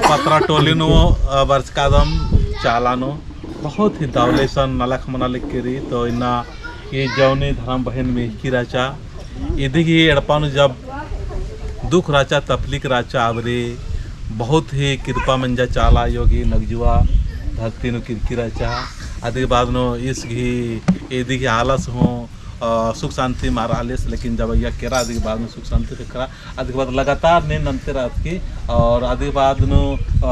पत्रा टोलीनु वर्ष कादम चालानो बहुत ही दावलेसन नलख मनालिक किरी तो इन्ना ये जौनी धर्म बहन में की राचा इधि एड़पानु जब दुख राचा तफलीक राचा आवरे बहुत ही कृपा मंजा चाला योगी नगजुआ धरती नु किरकिराचा आदि बाद नो इस घी इधि आलस हो सुख शांति मारा आलेस लेकिन जब यह केरा आदि के बाद में सुख शांति से करा आदि के बाद लगातार ने नंते रात की और आदि के बाद नो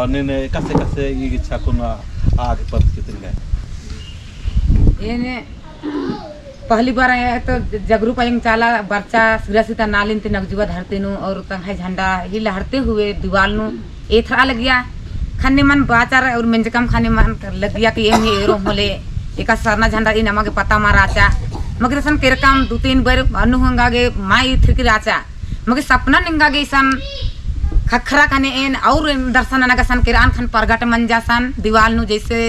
ने कसे ये इच्छा को ना आगे पर कितने गए ये पहली बार आया तो जगरू पायंग चाला बच्चा सुरसिता नालिन ते नगजुआ धरते नु और तंग झंडा ही लहरते हुए दीवाल नु एथरा लग गया खाने मन बाचार और मंजकम खाने मन लग गया कि ये एरो होले एका सरना झंडा इ नमा के पता माराचा मगर सन केरकम दो तीन बार अनु होंगागे माई थिरकी राचा मगर सपना निंगागे सन खखरा खाने एन और दर्शन नगा सन केरान खन परगट मंजा सन दीवाल नु जैसे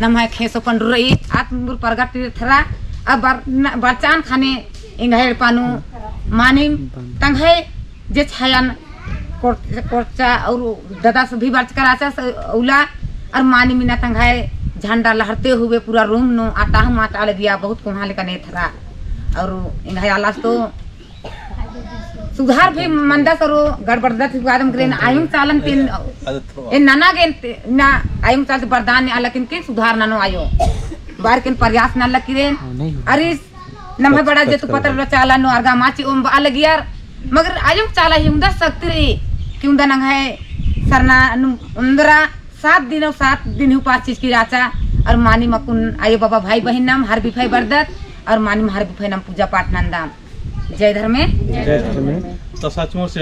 नमहा खेसो पंडुरई आत्मपुर परगट थरा अब बरचान खाने इंगहेर पानु मानी तंगहे जे छायन कोर्चा और दादा से भी बर्च कराचा उला और मानी मीना तंगहे झंडा लहरते हुए पूरा रूम नो आटा हम आटा लग गया बहुत कुम्हा लेकर नहीं थरा और इंगहे आलास तो सुधार भी मंदा सरो गड़बड़दा थी आदम करें आयुं चालन तीन ए नाना के ना आयुं चाल बरदान लेकिन के सुधार नानो आयो बार के प्रयास ना लकीरे अरे नमह बड़ा जे तू पत्र चाला नो अर्गा माची ओम अलग यार मगर आयुं चाला ही उंदा सकती रही कि उंदा नंग है सरना उंदरा 7 दिन उपास चीज की राचा और मानी मकुन आयो बाबा भाई बहन नाम हर बिफाई बरदत और मानी हर बिफाई नाम पूजा पाठ नंदाम जय धर्म तो सचमुच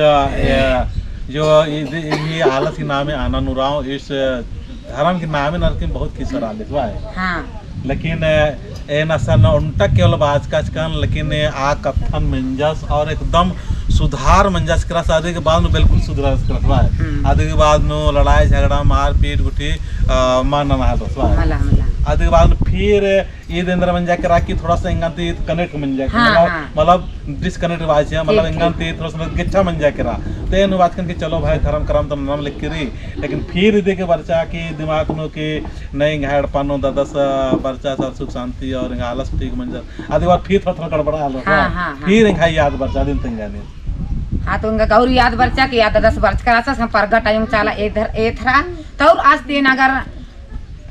जो ये आलस के नाम है आना नुराव इस धर्म के नाम है बहुत किसर आलस है हाँ लेकिन ए नसन उनटा केवल बाज काज कन लेकिन आ कथन मंजस और एकदम सुधार मंजस करा आदि के बाद में बिल्कुल सुधार करवा है आदि के बाद में लड़ाई झगड़ा मार पीट गुटी मानना ना है आदि के बाद में फिर ये दिन मंजा करा कि थोड़ा सा इंगांती कनेक्ट मंजा मतलब डिस्कनेक्ट वाज है मतलब इंगांती थोड़ा सा गिच्छा मंजा करा तो इन बात कन कि चलो भाई धर्म करम तो नाम लिख करी लेकिन फिर दे के बच्चा की दिमाग नो के नहीं घाड़ पानो ददस बच्चा सब सुख शांति और आलस ठीक मंजा आदि बार फिर थोड़ा गड़बड़ा आलो फिर इंगाई याद बच्चा दिन तंगाने हाँ तो उनका गौरी याद बच्चा की याद 10 वर्ष का रासा संपर्क टाइम चाला इधर एथरा तो आज दिन अगर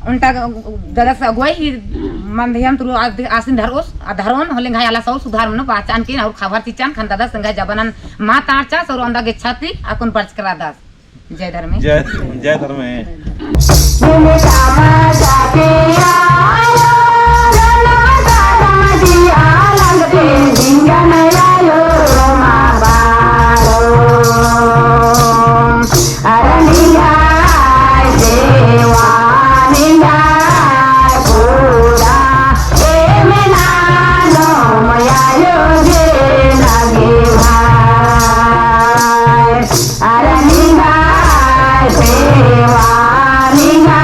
उनका दादा से अगुवाई ही मंदियम तुरु आसिन धरोस धरोन होले घाय आला सौ सुधार मन पहचान के और खबर तिचान खन दादा संगा जबनन मा तारचा सौ अंदा के छाती अकुन पर्च करा दास जय धर्म जय धर्म Ara ningai, sewa ningai.